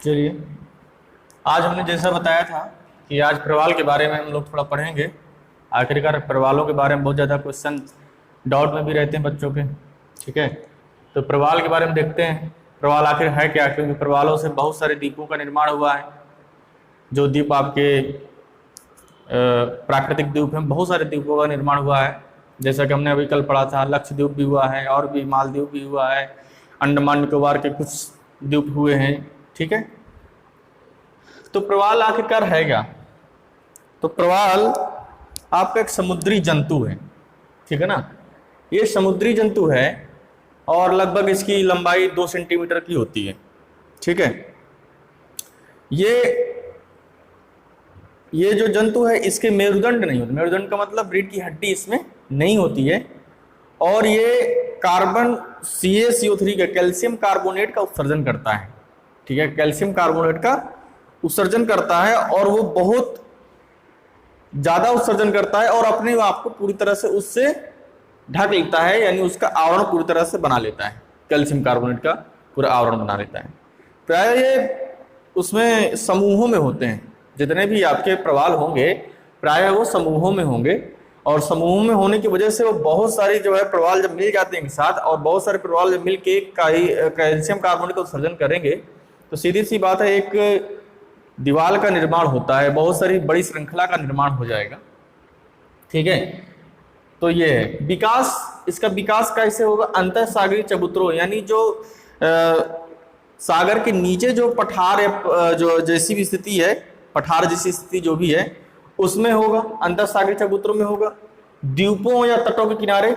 चलिए, आज हमने जैसा बताया था कि आज प्रवाल के बारे में हम लोग थोड़ा पढ़ेंगे। आखिरकार प्रवालों के बारे में बहुत ज़्यादा क्वेश्चन डाउट में भी रहते हैं बच्चों के। ठीक है, तो प्रवाल के बारे में देखते हैं प्रवाल आखिर है क्या, क्योंकि प्रवालों से बहुत सारे द्वीपों का निर्माण हुआ है। जो द्वीप आपके प्राकृतिक द्वीप हैं, बहुत सारे द्वीपों का निर्माण हुआ है। जैसा कि हमने अभी कल पढ़ा था, लक्षद्वीप भी हुआ है और भी मालदीव भी हुआ है, अंडमान निकोबार के कुछ द्वीप हुए हैं। ठीक है, तो प्रवाल आखिरकार है क्या? तो प्रवाल आपका एक समुद्री जंतु है। ठीक है ना, ये समुद्री जंतु है और लगभग इसकी लंबाई 2 सेंटीमीटर की होती है। ठीक है, ये जो जंतु है इसके मेरुदंड नहीं होते। मेरुदंड का मतलब रीढ़ की हड्डी इसमें नहीं होती है। और ये कार्बन CaCO3 का कैल्शियम कार्बोनेट का उत्सर्जन करता है। ठीक है, कैल्शियम कार्बोनेट का उत्सर्जन करता है और वो बहुत ज्यादा उत्सर्जन करता है और अपने आप को पूरी तरह से उससे ढक लेता है, यानी उसका आवरण पूरी तरह से बना लेता है। कैल्शियम कार्बोनेट का पूरा आवरण बना लेता है। प्राय ये उसमें समूहों में होते हैं। जितने भी आपके प्रवाल होंगे प्राय वो समूहों में होंगे, और समूह में होने की वजह से वो बहुत सारी जो है प्रवाल जब मिल जाते हैं एक साथ, और बहुत सारे प्रवाल जब मिल के कैल्शियम कार्बोनेट का उत्सर्जन करेंगे तो सीधी सी बात है एक दीवार का निर्माण होता है, बहुत सारी बड़ी श्रृंखला का निर्माण हो जाएगा। ठीक है, तो ये है विकास। इसका विकास कैसे होगा? अंतर सागरीय चबूतरों, यानी जो सागर के नीचे जो पठार है, जो जैसी भी स्थिति है, पठार जैसी स्थिति जो भी है उसमें होगा, अंतर सागरीय चबूतरों में होगा। द्वीपों या तटों के किनारे।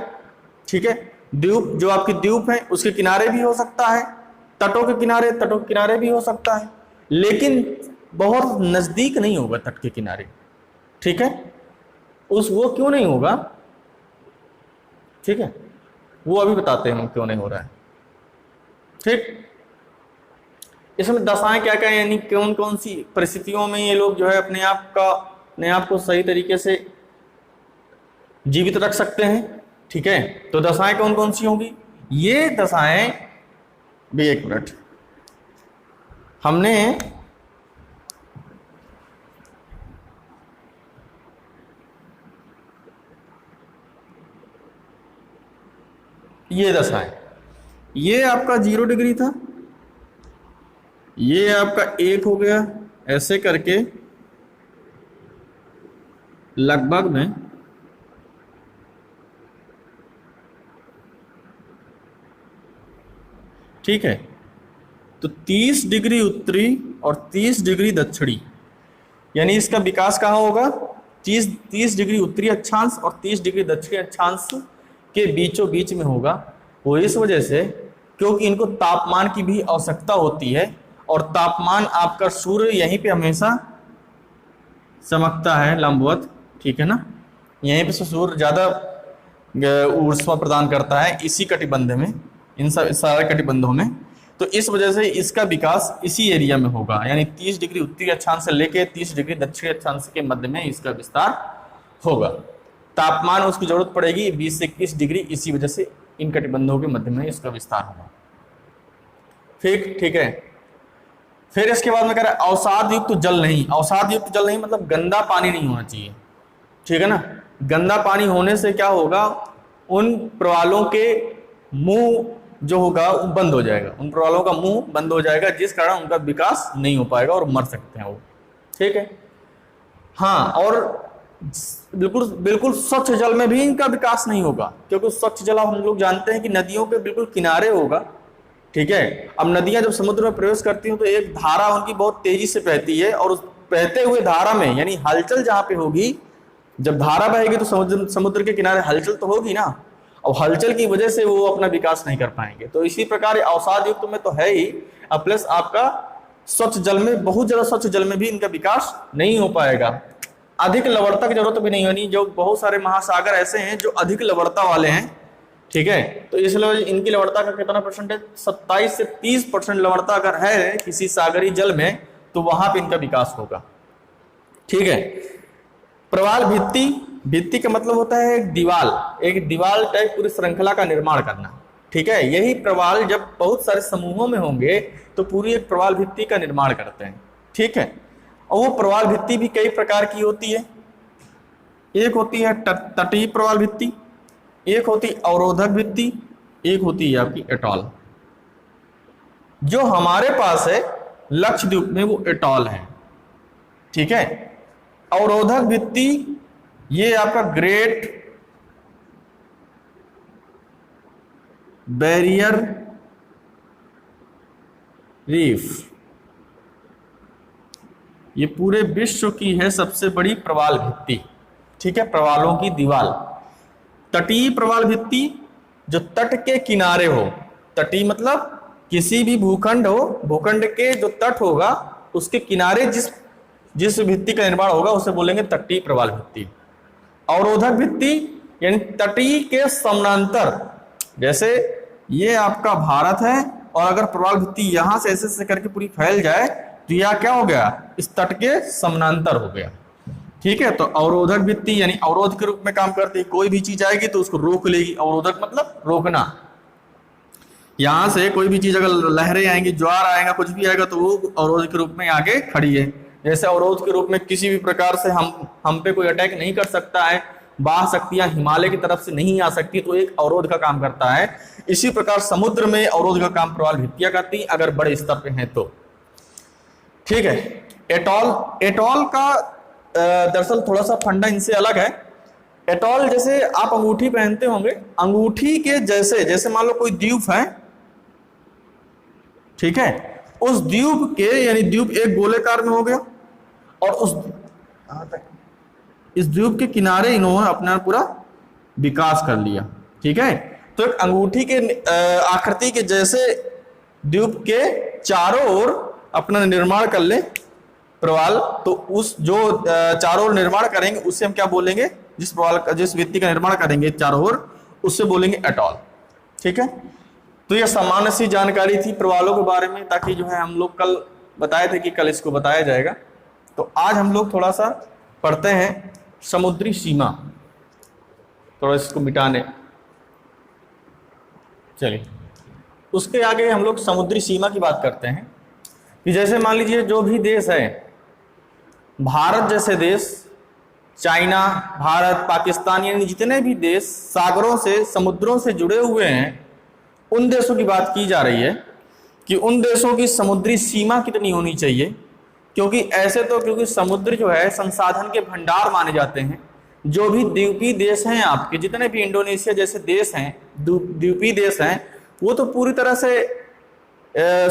ठीक है, द्वीप जो आपकी द्वीप है उसके किनारे भी हो सकता है, तटों के किनारे भी हो सकता है, लेकिन बहुत नजदीक नहीं होगा तट के किनारे। ठीक है, वो क्यों नहीं होगा? ठीक है, वो अभी बताते हैं हम क्यों नहीं हो रहा है। ठीक, इसमें दशाएं क्या क्या, यानी कौन कौन सी परिस्थितियों में ये लोग जो है अपने आप को सही तरीके से जीवित रख सकते हैं। ठीक है, तो दशाएं कौन कौन सी होंगी? ये दशाएं भी, एक मिनट, हमने ये दशाएं, ये आपका 0 डिग्री था, ये आपका 1 हो गया, ऐसे करके लगभग में ठीक है। तो 30 डिग्री उत्तरी और 30 डिग्री दक्षिणी, यानी इसका विकास कहाँ होगा? 30 डिग्री उत्तरी अक्षांश और 30 डिग्री दक्षिणी अक्षांश के बीचों बीच में होगा। वो इस वजह से क्योंकि इनको तापमान की भी आवश्यकता होती है, और तापमान आपका सूर्य यहीं पे हमेशा चमकता है लंबवत। ठीक है ना, यहीं पे सूर्य ज़्यादा ऊष्मा प्रदान करता है इसी कटिबंध में, इन सारे कटिबंधों में। तो इस वजह से इसका विकास इसी एरिया में होगा, यानी 30 डिग्री उत्तरी अक्षांश से लेके 30 डिग्री दक्षिणी अक्षांश के मध्य में इसका विस्तार होगा। तापमान उसकी जरूरत पड़ेगी 20 से 21 डिग्री, इसी वजह से इन कटिबंधों के मध्य में इसका विस्तार होगा। ठीक है। फिर इसके बाद में कह रहा है अवसाद युक्त जल नहीं। अवसाद युक्त जल नहीं मतलब गंदा पानी नहीं होना चाहिए। ठीक है ना, गंदा पानी होने से क्या होगा? उन प्रवालों के मुंह जो होगा वो बंद हो जाएगा, उन प्रवालों का मुंह बंद हो जाएगा, जिस कारण उनका विकास नहीं हो पाएगा और मर सकते हैं वो। ठीक है, हाँ, और बिल्कुल स्वच्छ जल में भी इनका विकास नहीं होगा, क्योंकि स्वच्छ जल हम लोग जानते हैं कि नदियों के बिल्कुल किनारे होगा। ठीक है, अब नदियां जब समुद्र में प्रवेश करती हैं तो एक धारा उनकी बहुत तेजी से बहती है, और उस बहते हुए धारा में यानी हलचल जहां पे होगी, जब धारा बहेगी तो समुद्र के किनारे हलचल तो होगी ना, और हलचल की वजह से वो अपना विकास नहीं कर पाएंगे। तो इसी प्रकार अवसाद युक्त में तो है ही, प्लस आपका स्वच्छ जल में, बहुत ज्यादा स्वच्छ जल में भी इनका विकास नहीं हो पाएगा। अधिक लवणता की जरूरत भी नहीं होनी, जो बहुत सारे महासागर ऐसे हैं जो अधिक लवणता वाले हैं। ठीक है, तो इसलिए इनकी लवणता का कितना परसेंटेज? 27 से 30% लवणता अगर है किसी सागरी जल में तो वहां पे इनका विकास होगा। ठीक है, प्रवाल भित्ति का मतलब होता है एक दीवाल टाइप पूरी श्रृंखला का निर्माण करना। ठीक है, यही प्रवाल जब बहुत सारे समूहों में होंगे तो पूरी एक प्रवाल भित्ति का निर्माण करते हैं। ठीक है, और वो प्रवाल भित्ति भी कई प्रकार की होती है। एक होती है तटीय प्रवाल भित्ति, एक होती अवरोधक भित्ति, एक होती है आपकी एटॉल। जो हमारे पास है लक्षद्वीप में वो एटॉल है। ठीक है, अवरोधक भित्ति ये आपका ग्रेट बैरियर रीफ, ये पूरे विश्व की है सबसे बड़ी प्रवाल भित्ति। ठीक है, प्रवालों की दीवार। तटीय प्रवाल भित्ति जो तट के किनारे हो, तटीय मतलब किसी भी भूखंड हो, भूखंड के जो तट होगा उसके किनारे जिस भित्ति का निर्माण होगा उसे बोलेंगे तटीय प्रवाल भित्ति। अवरोधक भित्ति यानी तटीय के समानांतर, जैसे ये आपका भारत है और अगर प्रवाल भित्ति यहां से ऐसे करके पूरी फैल जाए तो यह क्या हो गया, इस तट के समानांतर हो गया। ठीक है, तो अवरोधक भित्ति यानी अवरोध के रूप में काम करती है। कोई भी चीज आएगी तो उसको रोक लेगी। अवरोधक मतलब रोकना। यहां से कोई भी चीज अगर लहरें आएंगी, ज्वार आएगा, कुछ भी आएगा तो वो अवरोध के रूप में आगे खड़ी है। जैसे अवरोध के रूप में किसी भी प्रकार से हम पे कोई अटैक नहीं कर सकता है, बाह्य शक्तियां हिमालय की तरफ से नहीं आ सकती, तो एक अवरोध का काम करता है। इसी प्रकार समुद्र में अवरोध का काम प्रवाल भित्तियां करती है अगर बड़े स्तर पे हैं तो। ठीक है, एटॉल का दरअसल थोड़ा सा फंडा इनसे अलग है। एटॉल जैसे आप अंगूठी पहनते होंगे, अंगूठी के जैसे मान लो कोई द्वीप है, ठीक है, उस द्वीप के यानी द्वीप एक गोलेकार में हो गया और इस द्वीप के किनारे इन्होंने अपना पूरा विकास कर लिया। ठीक है, तो एक अंगूठी के आकृति के जैसे द्वीप के चारों ओर अपना निर्माण कर ले प्रवाल, तो उस जो चारों ओर निर्माण करेंगे उससे हम क्या बोलेंगे, जिस भित्ति का निर्माण करेंगे चारों ओर उससे बोलेंगे एटॉल। ठीक है, तो यह सामान्य सी जानकारी थी प्रवालों के बारे में, ताकि जो है हम लोग कल बताए थे कि कल इसको बताया जाएगा। तो आज हम लोग थोड़ा सा पढ़ते हैं समुद्री सीमा, थोड़ा इसको मिटाने। चलिए उसके आगे हम लोग समुद्री सीमा की बात करते हैं कि जैसे मान लीजिए जो भी देश है, भारत जैसे देश, चाइना, भारत, पाकिस्तान, यानी जितने भी देश सागरों से समुद्रों से जुड़े हुए हैं, उन देशों की बात की जा रही है कि उन देशों की समुद्री सीमा कितनी होनी चाहिए। क्योंकि समुद्र जो है संसाधन के भंडार माने जाते हैं। जो भी द्वीपीय देश हैं आपके, जितने भी इंडोनेशिया जैसे देश हैं, द्वीपीय देश हैं, वो तो पूरी तरह से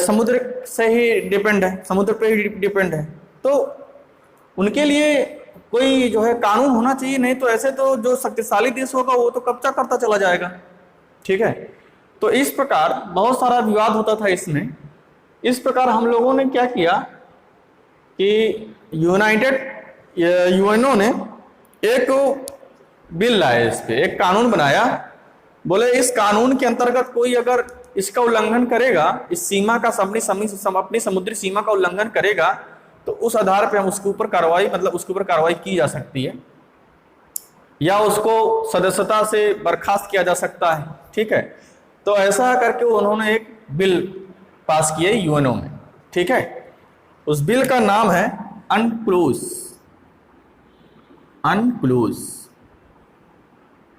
समुद्र से ही डिपेंड है, समुद्र पे ही डिपेंड है। तो उनके लिए कोई जो है कानून होना चाहिए, नहीं तो ऐसे तो जो शक्तिशाली देश होगा वो तो कब्जा करता चला जाएगा। ठीक है, तो इस प्रकार बहुत सारा विवाद होता था इसमें। इस प्रकार हम लोगों ने क्या किया कि यूएनओ ने एक बिल लाया, इस पे एक कानून बनाया। बोले इस कानून के अंतर्गत कोई अगर इसका उल्लंघन करेगा, इस सीमा का अपनी समुद्री सीमा का उल्लंघन करेगा, तो उस आधार पे हम उसके ऊपर कार्रवाई की जा सकती है या उसको सदस्यता से बर्खास्त किया जा सकता है। ठीक है, तो ऐसा करके उन्होंने एक बिल पास किए यूएनओ में। ठीक है, उस बिल का नाम है UNCLOS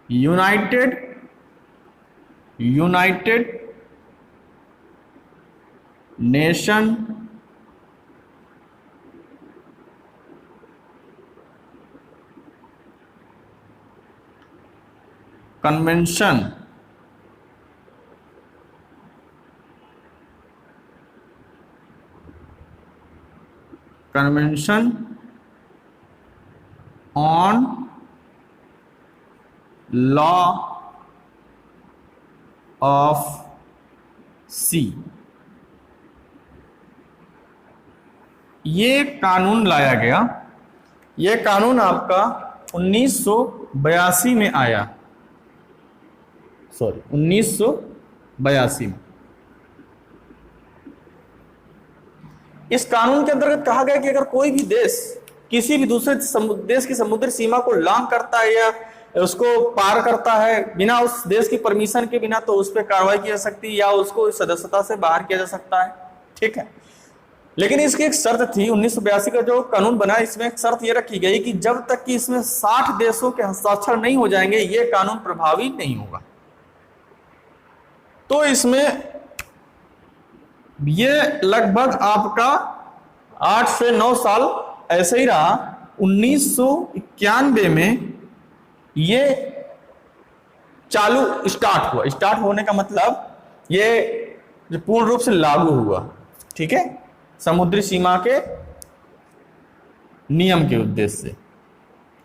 United Nation Convention on Law of Sea. ये कानून लाया गया। ये कानून आपका 1982 में आया, 1982 में। इस कानून के अंतर्गत कहा गया कि अगर कोई भी देश किसी भी दूसरे देश की समुद्री सीमा को लांघ करता है या उसको पार करता है बिना उस देश की परमिशन के बिना, तो उस पर कार्रवाई की जा सकती है या उसको सदस्यता से बाहर किया जा सकता है। ठीक है, लेकिन इसकी एक शर्त थी, 1982 का जो कानून बना इसमें एक शर्त ये रखी गई कि जब तक कि इसमें 60 देशों के हस्ताक्षर नहीं हो जाएंगे ये कानून प्रभावी नहीं होगा। तो इसमें ये लगभग आपका 8 से 9 साल ऐसे ही रहा। 1991 में ये चालू स्टार्ट हुआ। स्टार्ट होने का मतलब ये पूर्ण रूप से लागू हुआ। ठीक है, समुद्री सीमा के नियम के उद्देश्य से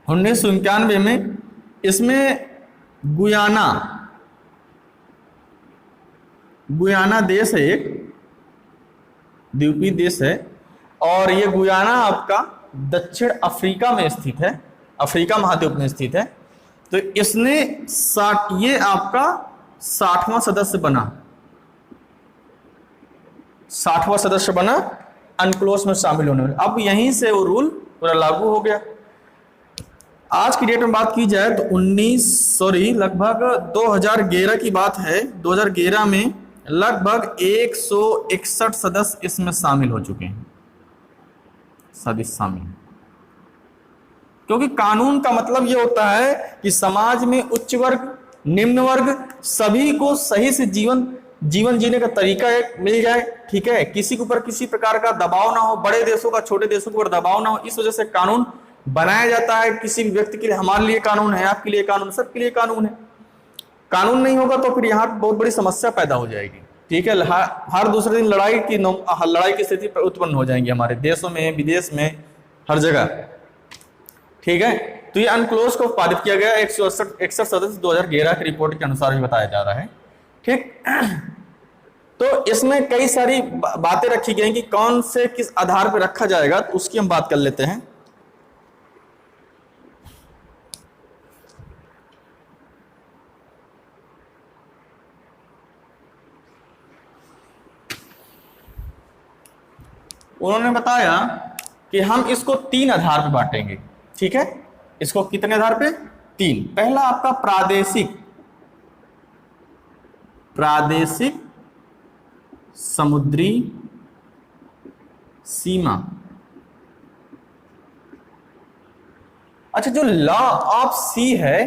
1991 में इसमें गुयाना देश है, एक द्वीपीय देश है, और ये गुयाना आपका दक्षिण अफ्रीका में स्थित है, अफ्रीका महाद्वीप में स्थित है। तो इसने ये आपका 60वां सदस्य बना, 60वां सदस्य बना अनक्लोज में शामिल होने वाले। अब यहीं से वो रूल पूरा लागू हो गया। आज की डेट में बात की जाए तो लगभग 2011 की बात है। 2011 में लगभग 161 सदस्य इसमें शामिल हो चुके हैं, सदस्य शामिल। क्योंकि कानून का मतलब ये होता है कि समाज में उच्च वर्ग निम्न वर्ग सभी को सही से जीवन जीने का तरीका एक मिल जाए। ठीक है, किसी के ऊपर किसी प्रकार का दबाव ना हो, बड़े देशों का छोटे देशों के ऊपर दबाव ना हो, इस वजह से कानून बनाया जाता है। किसी भी व्यक्ति के लिए हमारे लिए कानून है, आपके लिए कानून, सबके लिए कानून है। कानून नहीं होगा तो फिर यहाँ बहुत बड़ी समस्या पैदा हो जाएगी। ठीक है, हर दूसरे दिन लड़ाई की स्थिति उत्पन्न हो जाएंगी हमारे देशों में, विदेश में, हर जगह। ठीक है, तो ये अनक्लोज को पारित किया गया 161 सदस्य 2011 की रिपोर्ट के अनुसार भी बताया जा रहा है। ठीक, तो इसमें कई सारी बातें रखी गई कि कौन से किस आधार पर रखा जाएगा, तो उसकी हम बात कर लेते हैं। उन्होंने बताया कि हम इसको 3 आधार पर बांटेंगे। ठीक है, इसको कितने आधार पे? 3। पहला आपका प्रादेशिक समुद्री सीमा। अच्छा, जो लॉ ऑफ सी है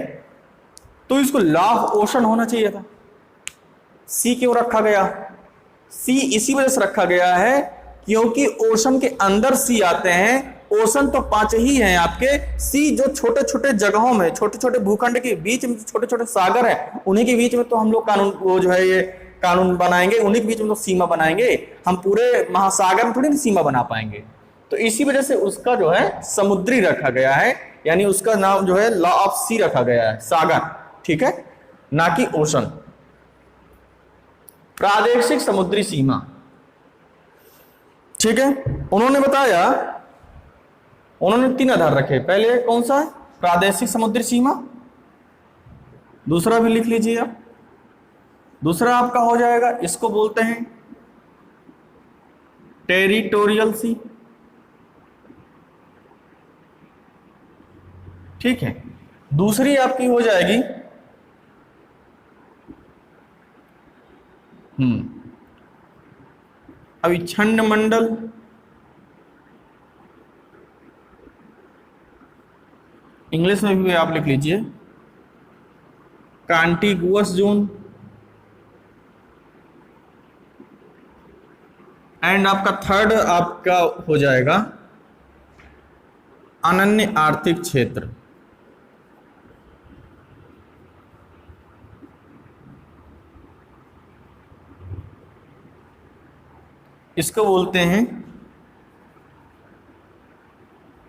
तो इसको लॉ ऑफ ओशन होना चाहिए था। सी क्यों रखा गया? सी इसी वजह से रखा गया है क्योंकि ओशन के अंदर सी आते हैं। ओशन तो 5 ही हैं आपके, सी जो छोटे छोटे जगहों में, छोटे छोटे भूखंड के बीच में छोटे छोटे सागर हैं, उन्हीं के बीच में तो हम लोग कानून, वो जो है ये कानून बनाएंगे, उन्हीं के बीच में तो सीमा बनाएंगे। हम पूरे महासागर में थोड़ी ना सीमा बना पाएंगे। तो इसी वजह से उसका जो है समुद्री रखा गया है, यानी उसका नाम जो है लॉ ऑफ सी रखा गया है, सागर। ठीक है, ना कि ओशन। प्रादेशिक समुद्री सीमा। ठीक है, उन्होंने बताया, उन्होंने 3 आधार रखे। पहले कौन सा है? प्रादेशिक समुद्री सीमा। दूसरा भी लिख लीजिए आप। दूसरा आपका हो जाएगा, इसको बोलते हैं टेरिटोरियल सी। ठीक है, दूसरी आपकी हो जाएगी अविच्छिन्न मंडल। इंग्लिश में भी आप लिख लीजिए कॉन्टिगुअस जोन। एंड आपका थर्ड आपका हो जाएगा अनन्य आर्थिक क्षेत्र। इसको बोलते हैं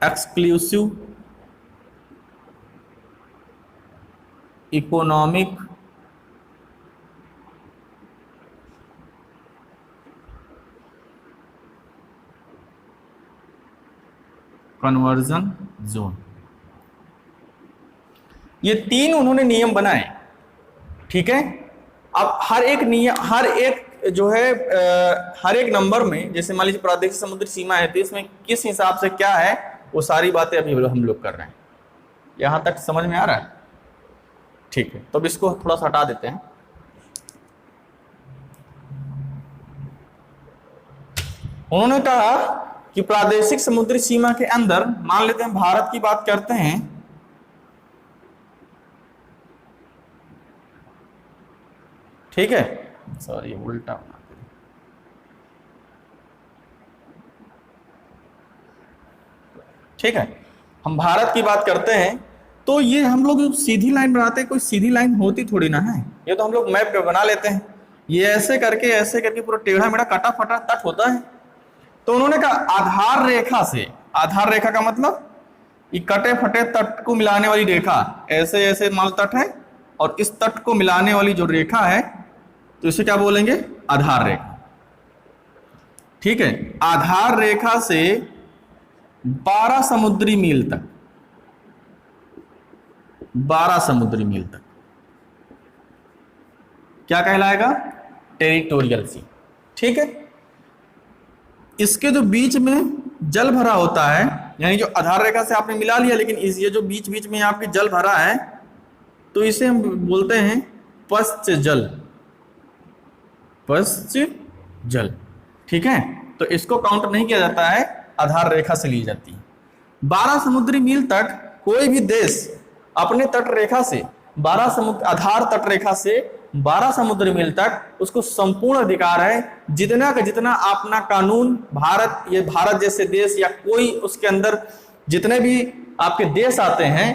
एक्सक्लूसिव इकोनॉमिक कन्वर्जन जोन। ये 3 उन्होंने नियम बनाए। ठीक है, अब हर एक नियम, हर एक जो है हर एक नंबर में, जैसे मान लीजिए प्रादेशिक समुद्री सीमा है तो इसमें किस हिसाब से क्या है, वो सारी बातें अभी हम लोग कर रहे हैं। यहां तक समझ में आ रहा है? ठीक है, तो अब इसको थोड़ा सा हटा देते हैं। उन्होंने कहा कि प्रादेशिक समुद्री सीमा के अंदर, मान लेते हैं भारत की बात करते हैं, ठीक है, सॉरी उल्टा बना, ठीक है, हम भारत की बात करते हैं तो ये हम लोग जो सीधी लाइन बनाते हैं, कोई सीधी लाइन होती थोड़ी ना है, ये तो हम लोग मैप पे बना लेते हैं, ये ऐसे करके पूरा टेढ़ा मेढ़ा कटा फटा तट होता है। तो उन्होंने कहा आधार रेखा से, आधार रेखा का मतलब ये कटे फटे तट को मिलाने वाली रेखा, ऐसे ऐसे मान तट है और इस तट को मिलाने वाली जो रेखा है तो इसे क्या बोलेंगे, आधार रेखा। ठीक है, आधार रेखा से 12 समुद्री मील तक, 12 समुद्री मील तक क्या कहलाएगा, टेरिटोरियल सी। ठीक है, इसके जो बीच में जल भरा होता है, यानी जो आधार रेखा से आपने मिला लिया, लेकिन इस ये जो बीच बीच में आपके जल भरा है तो इसे हम बोलते हैं पश्च जल, पश्च जल। ठीक है, तो इसको काउंट नहीं किया जाता है, आधार रेखा से ली जाती है। 12 समुद्री मील तक कोई भी देश अपने तट रेखा से 12 समुद्र आधार तट रेखा से 12 समुद्री मील तक उसको संपूर्ण अधिकार है, जितना का जितना अपना कानून, भारत, ये भारत जैसे देश या कोई उसके अंदर जितने भी आपके देश आते हैं,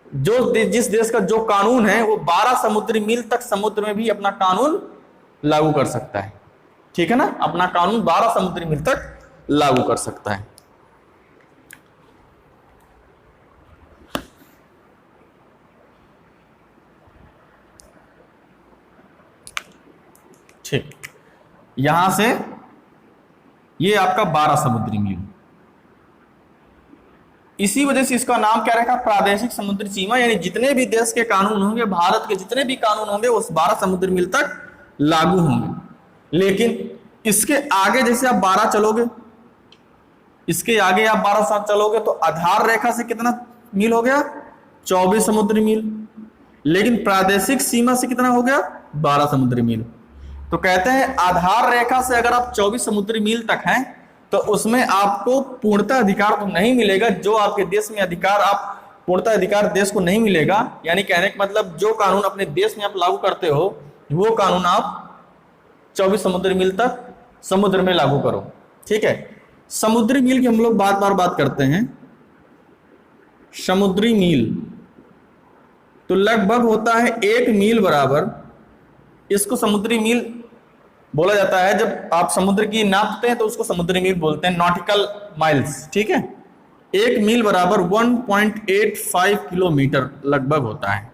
जिस देश का जो कानून है वो 12 समुद्री मील तक समुद्र में भी अपना कानून लागू कर सकता है। ठीक है ना, अपना कानून 12 समुद्री मील तक लागू कर सकता है। ठीक, यहां से ये आपका 12 समुद्री मील, इसी वजह से इसका नाम क्या रखा, प्रादेशिक समुद्री सीमा, यानी जितने भी देश के कानून होंगे, भारत के जितने भी कानून होंगे उस 12 समुद्री मील तक लागू होंगे। लेकिन इसके आगे जैसे आप 12 चलोगे, इसके आगे आप 12 साथ चलोगे तो आधार रेखा से कितना मील हो गया, 24 समुद्री मील, लेकिन प्रादेशिक सीमा से कितना हो गया, 12 समुद्री मील। तो कहते हैं आधार रेखा से अगर आप 24 समुद्री मील तक हैं तो उसमें आपको पूर्णता अधिकार तो नहीं मिलेगा, जो आपके देश में अधिकार, आप पूर्णता अधिकार देश को नहीं मिलेगा। यानी कहने का मतलब जो कानून अपने देश में आप लागू करते हो वो कानून आप 24 समुद्री मील तक समुद्र में लागू करो। ठीक है, समुद्री मील की हम लोग बार बार बात करते हैं। समुद्री मील तो लगभग होता है 1 मील बराबर, इसको समुद्री मील बोला जाता है। जब आप समुद्र की नापते हैं तो उसको समुद्री मील बोलते हैं, नॉटिकल माइल्स। ठीक है, 1 मील बराबर 1.85 किलोमीटर लगभग होता है।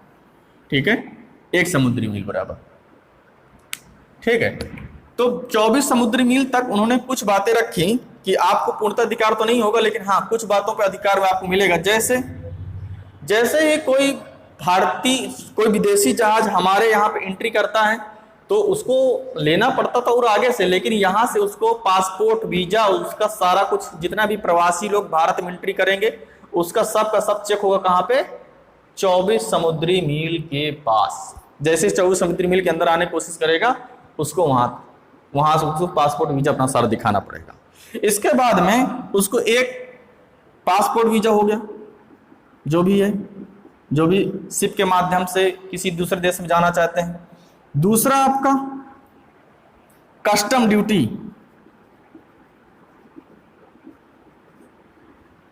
ठीक है, 1 समुद्री मील बराबर। ठीक है, तो 24 समुद्री मील तक उन्होंने कुछ बातें रखी कि आपको पूर्णतः अधिकार तो नहीं होगा, लेकिन हाँ कुछ बातों पर अधिकार आपको मिलेगा। जैसे जैसे ही कोई भारतीय, कोई विदेशी जहाज हमारे यहाँ पे एंट्री करता है तो उसको लेना पड़ता था और आगे से, लेकिन यहाँ से उसको पासपोर्ट, वीजा, उसका सारा कुछ, जितना भी प्रवासी लोग भारत में एंट्री करेंगे उसका सब का सब चेक होगा कहाँ पे, 24 समुद्री मील के पास। जैसे 24 समुद्री मील के अंदर आने की कोशिश करेगा उसको वहां से उसको पासपोर्ट, वीजा अपना सारा दिखाना पड़ेगा। इसके बाद में उसको एक पासपोर्ट, वीजा हो गया, जो भी है, जो भी शिप के माध्यम से किसी दूसरे देश में जाना चाहते हैं। दूसरा आपका कस्टम ड्यूटी।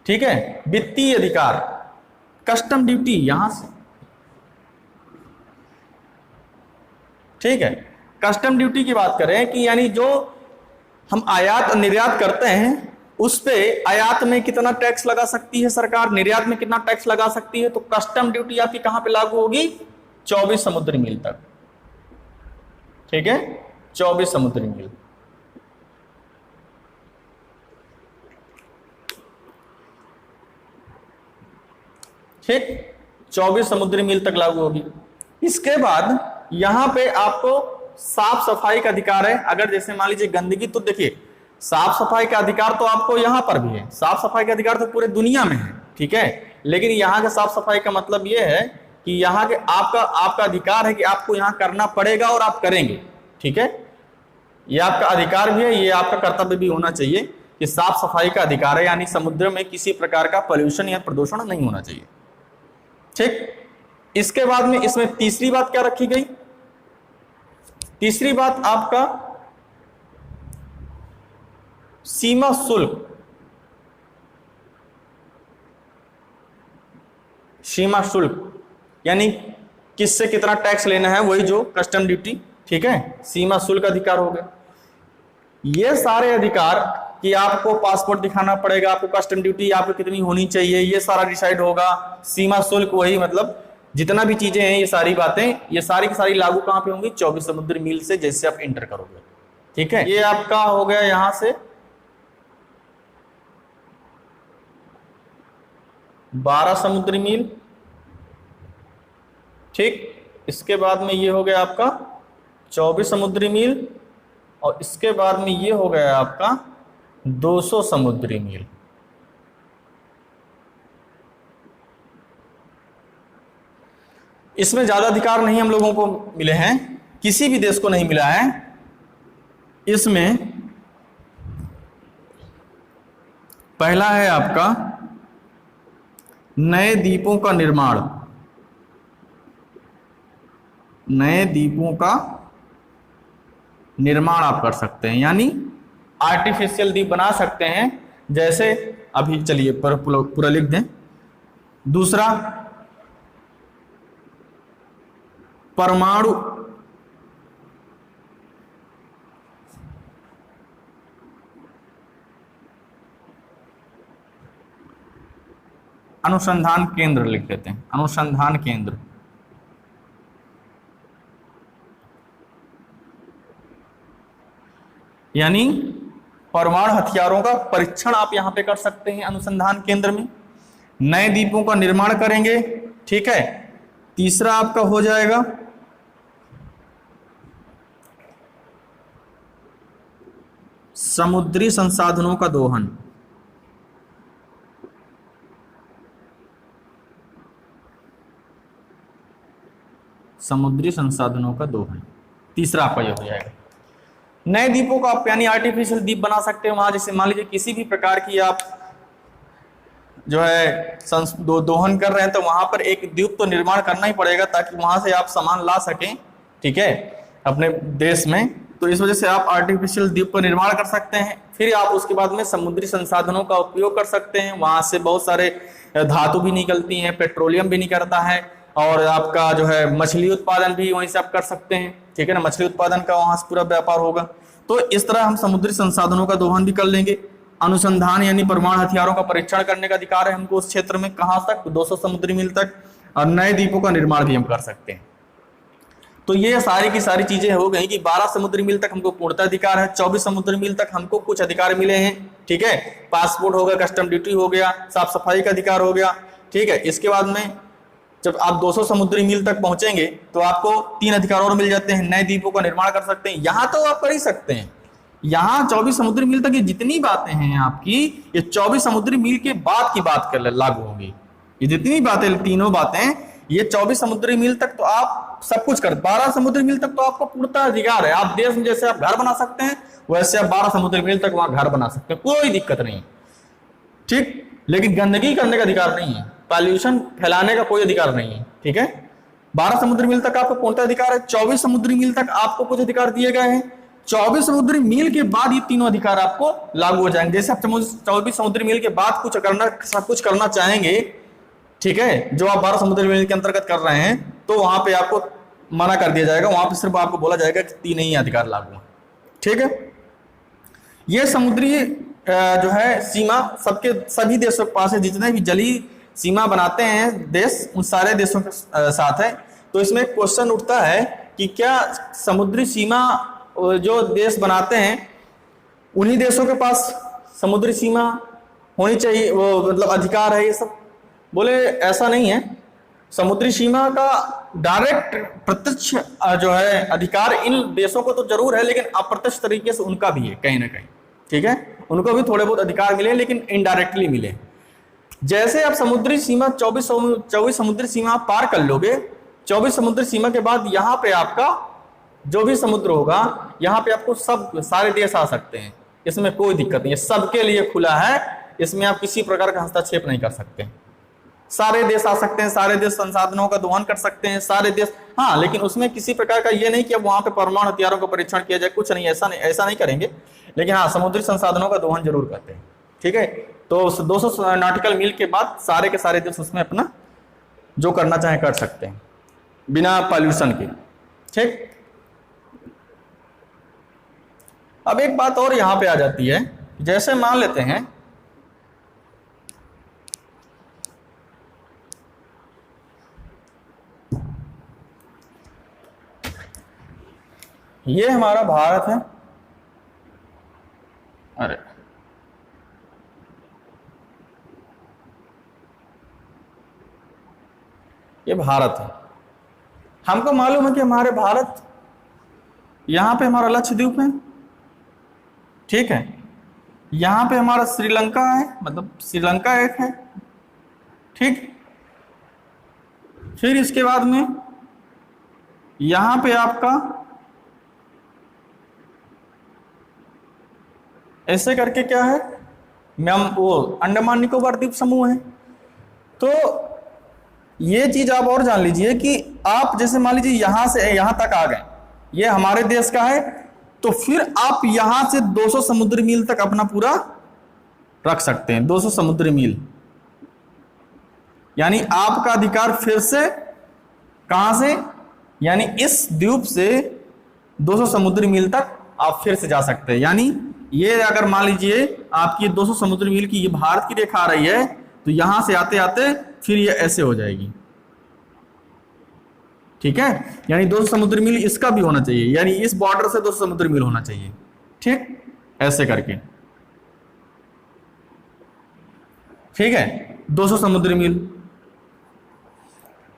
ठीक है, वित्तीय अधिकार, कस्टम ड्यूटी यहां से। ठीक है, कस्टम ड्यूटी की बात करें कि यानी जो हम आयात और निर्यात करते हैं उस पे आयात में कितना टैक्स लगा सकती है सरकार, निर्यात में कितना टैक्स लगा सकती है, तो कस्टम ड्यूटी आपकी कहां पे लागू होगी, 24 समुद्री मील तक। ठीक है, 24 समुद्री मील। ठीक, 24 समुद्री मील तक लागू होगी। इसके बाद यहां पे आपको साफ सफाई का अधिकार है। अगर जैसे मान लीजिए गंदगी, तो देखिए साफ सफाई का अधिकार तो आपको यहां पर भी है, साफ सफाई का अधिकार तो पूरे दुनिया में है। ठीक है, लेकिन यहां के साफ सफाई का मतलब यह है कि यहाँ के आपका आपका अधिकार है कि आपको यहाँ करना पड़ेगा और आप करेंगे, ठीक है। ये आपका अधिकार भी है, ये आपका कर्तव्य भी होना चाहिए कि साफ सफाई का अधिकार है, यानी समुद्र में किसी प्रकार का पॉल्यूशन या प्रदूषण नहीं होना चाहिए, ठीक। इसके बाद में इसमें तीसरी बात क्या रखी गई? तीसरी बात आपका सीमा शुल्क। सीमा शुल्क यानी किससे कितना टैक्स लेना है, वही जो कस्टम ड्यूटी, ठीक है। सीमा शुल्क अधिकार हो गया। ये सारे अधिकार कि आपको पासपोर्ट दिखाना पड़ेगा, आपको कस्टम ड्यूटी आपको कितनी होनी चाहिए, ये सारा डिसाइड होगा। सीमा शुल्क वही मतलब जितना भी चीजें हैं, ये सारी बातें, ये सारी की सारी लागू कहां पे होंगी? 24 समुद्री मील से जैसे आप इंटर करोगे, ठीक है। ये आपका हो गया यहां से 12 समुद्री मील, ठीक। इसके बाद में ये हो गया आपका 24 समुद्री मील, और इसके बाद में ये हो गया आपका 200 समुद्री मील। इसमें ज्यादा अधिकार नहीं हम लोगों को मिले हैं, किसी भी देश को नहीं मिला है। इसमें पहला है आपका नए द्वीपों का निर्माण। नए द्वीपों का निर्माण आप कर सकते हैं, यानी आर्टिफिशियल द्वीप बना सकते हैं, जैसे अभी चलिए पूरा लिख दें। दूसरा, परमाणु अनुसंधान केंद्र लिख देते हैं, अनुसंधान केंद्र। यानी परमाणु हथियारों का परीक्षण आप यहां पे कर सकते हैं अनुसंधान केंद्र में। नए द्वीपों का निर्माण करेंगे, ठीक है। तीसरा आपका हो जाएगा समुद्री संसाधनों का दोहन। समुद्री संसाधनों का दोहन तीसरा आपका यह हो जाएगा। नए द्वीपों का आप यानी आर्टिफिशियल द्वीप बना सकते हैं वहां, जैसे मान लीजिए किसी भी प्रकार की आप जो है दोहन कर रहे हैं, तो वहां पर एक द्वीप तो निर्माण करना ही पड़ेगा ताकि वहां से आप सामान ला सकें, ठीक है, अपने देश में। तो इस वजह से आप आर्टिफिशियल द्वीप का निर्माण कर सकते हैं। फिर आप उसके बाद में समुद्री संसाधनों का उपयोग कर सकते हैं, वहां से बहुत सारे धातु भी निकलती हैं, पेट्रोलियम भी निकलता है, और आपका जो है मछली उत्पादन भी वहीं से आप कर सकते हैं, ठीक है ना। मछली उत्पादन का वहां से पूरा व्यापार होगा। तो इस तरह हम समुद्री संसाधनों का दोहन भी कर लेंगे। अनुसंधान यानी परमाणु हथियारों का परीक्षण करने का अधिकार है हमको उस क्षेत्र में, कहां तक? 200 समुद्री मील तक। और नए द्वीपों का निर्माण भी हम कर सकते हैं। तो ये सारी की सारी चीजें हो गई कि 12 समुद्री मील तक हमको पूर्णतः अधिकार है, 24 समुद्री मील तक हमको कुछ अधिकार मिले हैं, ठीक है। पासपोर्ट हो गया, कस्टम ड्यूटी हो गया, साफ सफाई का अधिकार हो गया, ठीक है। इसके बाद में जब आप 200 समुद्री मील तक पहुंचेंगे तो आपको 3 अधिकार और मिल जाते हैं। नए द्वीपों का निर्माण कर सकते हैं, यहां तो आप कर ही सकते हैं। यहां 24 समुद्री मील तक ये जितनी बातें हैं आपकी, ये 24 समुद्री मील के बाद की बात कर लागू होंगी। ये जितनी बातें, तीनों बातें, ये 24 समुद्री मील तक तो आप सब कुछ कर, 12 समुद्री मील तक तो आपको पूर्णतः अधिकार है। आप देश में जैसे आप घर बना सकते हैं, वैसे आप 12 समुद्री मील तक वहां घर बना सकते हैं, कोई दिक्कत नहीं, ठीक। लेकिन गंदगी करने का अधिकार नहीं है, पॉल्यूशन फैलाने का कोई अधिकार नहीं है, ठीक है। 12 समुद्री मील तक आपको पूर्णतः अधिकार है। 24 समुद्री मील तक आपको कुछ अधिकार दिए गए हैं। 24 समुद्री मील के बाद ये तीनों अधिकार आपको लागू हो जाएंगे। जैसे आप 24 समुद्री मील के बाद कुछ करना, सब कुछ करना चाहेंगे, ठीक है, जो आप 12 समुद्री मील के अंतर्गत कर रहे हैं, तो वहां पे आपको मना कर दिया जाएगा। वहां पे सिर्फ आपको बोला जाएगा कि 3 ही अधिकार लागू है, ठीक है। ये समुद्री जो है सीमा सबके सभी देशों के पास है, जितने भी जलीय सीमा बनाते हैं देश, उन सारे देशों के साथ है। तो इसमें क्वेश्चन उठता है कि क्या समुद्री सीमा जो देश बनाते हैं उन्हीं देशों के पास समुद्री सीमा होनी चाहिए, वो मतलब अधिकार है ये सब? बोले ऐसा नहीं है। समुद्री सीमा का डायरेक्ट प्रत्यक्ष जो है अधिकार इन देशों को तो जरूर है, लेकिन अप्रत्यक्ष तरीके से उनका भी है कहीं ना कहीं, ठीक है। उनको भी थोड़े बहुत अधिकार मिले, लेकिन इनडायरेक्टली मिले। जैसे आप समुद्री सीमा 24 समुद्री सीमा आप पार कर लोगे, 24 समुद्री सीमा के बाद यहां पे आपका जो भी समुद्र होगा, यहां पे आपको सब सारे देश आ सकते हैं, इसमें कोई दिक्कत नहीं है, सबके लिए खुला है, इसमें आप किसी प्रकार का हस्तक्षेप नहीं कर सकते। सारे देश आ सकते हैं, सारे देश संसाधनों का दोहन कर सकते हैं, सारे देश, हाँ, लेकिन उसमें किसी प्रकार का ये नहीं कि अब वहां पे परमाणु हथियारों का परीक्षण किया जाए, कुछ नहीं, ऐसा नहीं करेंगे, लेकिन हाँ समुद्री संसाधनों का दोहन जरूर करते हैं। ठीक है, तो 200 नॉटिकल मील के बाद सारे के सारे देश उसमें अपना जो करना चाहे कर सकते हैं बिना पॉल्यूशन के। ठीक, अब एक बात और यहां पे आ जाती है, जैसे मान लेते हैं ये हमारा भारत है, अरे ये भारत है, हमको मालूम है कि हमारे भारत यहां पे हमारा लक्षद्वीप है, ठीक है, यहां पे हमारा श्रीलंका है, मतलब श्रीलंका एक है, ठीक, फिर इसके बाद में यहां पे आपका ऐसे करके क्या है, मैम वो अंडमान निकोबार द्वीप समूह है। तो ये चीज आप और जान लीजिए कि आप जैसे मान लीजिए यहां से यहां तक आ गए, ये हमारे देश का है, तो फिर आप यहां से 200 समुद्री मील तक अपना पूरा रख सकते हैं, 200 समुद्री मील, यानी आपका अधिकार फिर से कहां से, यानी इस द्वीप से 200 समुद्री मील तक आप फिर से जा सकते हैं। यानी ये अगर मान लीजिए आपकी 200 समुद्री मील की ये भारत की रेखा आ रही है, तो यहां से आते आते फिर ये ऐसे हो जाएगी, ठीक है, यानी 200 समुद्री मील इसका भी होना चाहिए, यानी इस बॉर्डर से 200 समुद्री मील होना चाहिए, ठीक, ऐसे करके, ठीक है, 200 समुद्री मील।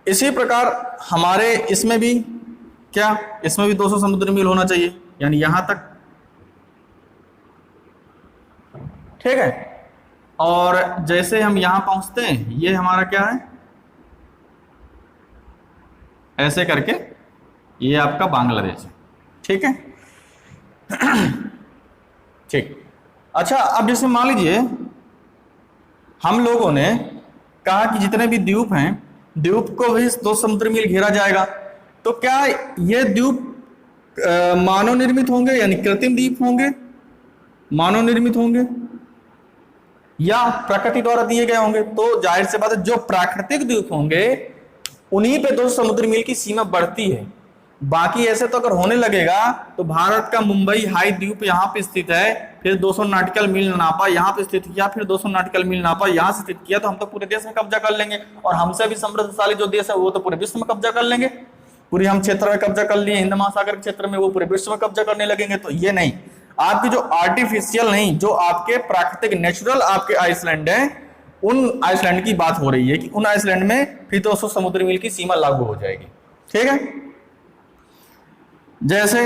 इसी प्रकार हमारे इसमें भी क्या, इसमें भी 200 समुद्री मील होना चाहिए, यानी यहां तक, ठीक है, और जैसे हम यहां पहुंचते हैं, ये हमारा क्या है, ऐसे करके ये आपका बांग्लादेश है, ठीक है, ठीक। अच्छा, अब जैसे मान लीजिए हम लोगों ने कहा कि जितने भी द्वीप हैं, द्वीप को भी 2 समुद्री मील घेरा जाएगा, तो क्या ये द्वीप मानव निर्मित होंगे, यानी कृत्रिम द्वीप होंगे, मानव निर्मित होंगे, या प्रकृति द्वारा दिए गए होंगे? तो जाहिर सी बात है जो प्राकृतिक द्वीप होंगे उन्हीं पे 200 समुद्री मील की सीमा बढ़ती है। बाकी ऐसे तो अगर होने लगेगा तो भारत का मुंबई हाई द्वीप यहाँ पे स्थित है, फिर 200 नॉटिकल मील नापा, यहाँ पे स्थित किया, फिर 200 नॉटिकल मील नापा, यहाँ से स्थित किया, तो हम तो पूरे देश में कब्जा कर लेंगे, और हमसे भी समृद्धशाली जो देश है वो तो पूरे विश्व में कब्जा कर लेंगे, पूरी हम क्षेत्र में कब्जा कर लिए, हिंद महासागर के क्षेत्र में, वो पूरे विश्व में कब्जा करने लगेंगे। तो ये नहीं, आपकी जो आर्टिफिशियल नहीं, जो आपके प्राकृतिक नेचुरल आपके आइसलैंड है, उन आइसलैंड की बात हो रही है कि उन आइसलैंड में फिर 200 समुद्री मील की सीमा लागू हो जाएगी, ठीक है। जैसे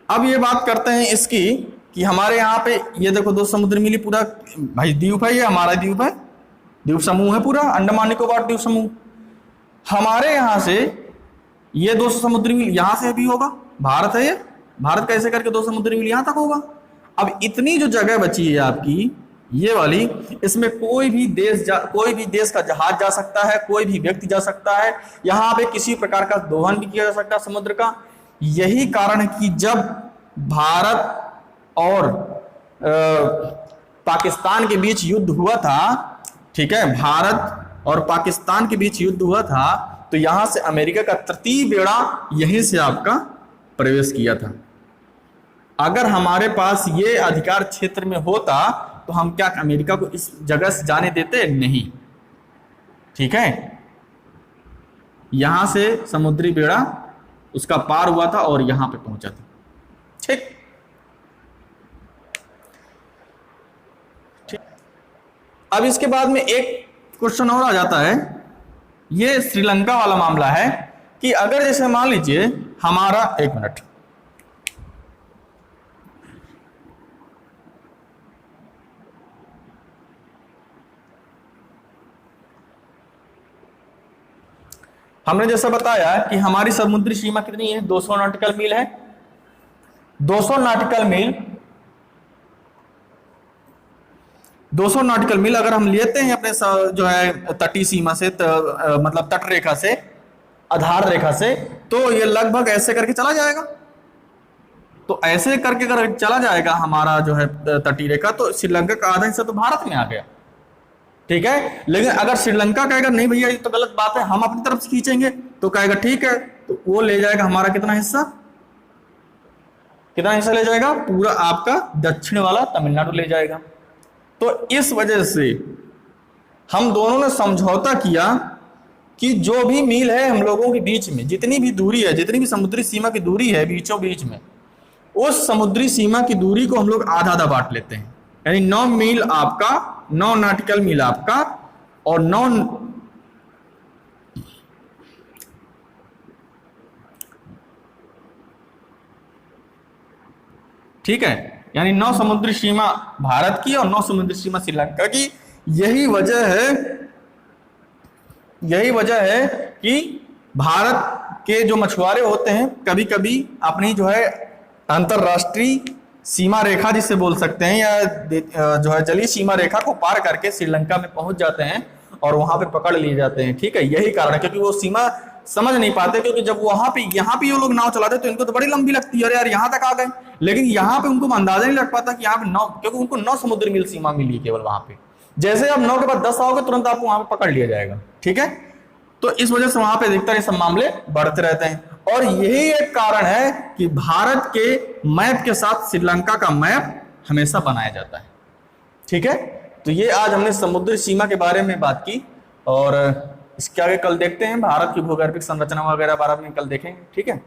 अब ये बात करते हैं इसकी कि हमारे यहाँ पे ये देखो 200 समुद्री मील पूरा भाई द्वीप है, ये हमारा द्वीप है, द्वीप समूह है पूरा, अंडमान निकोबार द्वीप समूह। हमारे यहाँ से ये 200 समुद्री मील यहाँ से भी होगा, भारत है ये, भारत कैसे करके 200 समुद्री मील यहाँ तक होगा। अब इतनी जो जगह बची है आपकी ये वाली, इसमें कोई भी देश का जहाज जा सकता है, कोई भी व्यक्ति जा सकता है, यहाँ पे किसी प्रकार का दोहन भी किया जा सकता है समुद्र का। यही कारण है कि जब भारत और पाकिस्तान के बीच युद्ध हुआ था, ठीक है, भारत और पाकिस्तान के बीच युद्ध हुआ था, तो यहां से अमेरिका का तृतीय बेड़ा यहीं से आपका प्रवेश किया था। अगर हमारे पास ये अधिकार क्षेत्र में होता तो हम क्या अमेरिका को इस जगह से जाने देते? नहीं, ठीक है, यहां से समुद्री बेड़ा उसका पार हुआ था और यहां पे पहुंचा था, ठीक। अब इसके बाद में एक क्वेश्चन और आ जाता है, ये श्रीलंका वाला मामला है कि अगर जैसे मान लीजिए हमारा, एक मिनट, हमने जैसा बताया कि हमारी समुद्री सीमा कितनी है, 200 नॉटिकल मील है। 200 नॉटिकल मील, 200 नॉटिकल मील अगर हम लेते हैं अपने जो है तटीय सीमा से, मतलब तट रेखा से, आधार रेखा से, तो ये लगभग ऐसे करके चला जाएगा। तो ऐसे करके अगर चला जाएगा हमारा जो है तटीय रेखा, तो श्रीलंका का आधा हिस्सा तो भारत में आ गया, ठीक है। लेकिन अगर श्रीलंका कहेगा नहीं भैया ये तो गलत बात है, हम अपनी तरफ से खींचेंगे, तो कहेगा ठीक है, तो वो ले जाएगा हमारा कितना हिस्सा, कितना हिस्सा ले जाएगा, पूरा आपका दक्षिण वाला तमिलनाडु ले जाएगा। तो इस वजह से हम दोनों ने समझौता किया कि जो भी मील है हम लोगों के बीच में, जितनी भी दूरी है, जितनी भी समुद्री सीमा की दूरी है बीचों बीच में, उस समुद्री सीमा की दूरी को हम लोग आधा आधा बांट लेते हैं। यानी 9 मील आपका, 9 नॉटिकल मील आपका, और 9 ठीक है, यानी 9 समुद्री सीमा भारत की और 9 समुद्री सीमा श्रीलंका की। यही वजह है कि भारत के जो मछुआरे होते हैं कभी कभी अपनी जो है अंतरराष्ट्रीय सीमा रेखा जिसे बोल सकते हैं, या जो है जलीय सीमा रेखा को पार करके श्रीलंका में पहुंच जाते हैं और वहां पे पकड़ लिए जाते हैं, ठीक है। यही कारण है, क्योंकि वो सीमा समझ नहीं पाते, क्योंकि जब वहां पे यहाँ पे ये लोग नाव चलाते तो इनको तो बड़ी लंबी लगती है, अरे यार यहाँ तक आ गए, लेकिन यहाँ पे उनको अंदाजा नहीं लग पाता कि यहाँ पे 9, क्योंकि उनको 9 समुद्री मील सीमा मिली केवल वहां पे। जैसे आप 9 के बाद 10 आओगे तुरंत आपको वहां पे पकड़ लिया जाएगा, ठीक है। तो इस वजह से वहां पे अधिकतर ये सब मामले बढ़ते रहते हैं, और यही एक कारण है कि भारत के मैप के साथ श्रीलंका का मैप हमेशा बनाया जाता है, ठीक है। तो ये आज हमने समुद्री सीमा के बारे में बात की, और इसके आगे कल देखते हैं, भारत की भूगर्भिक संरचना वगैरह बारे में कल देखेंगे, ठीक है।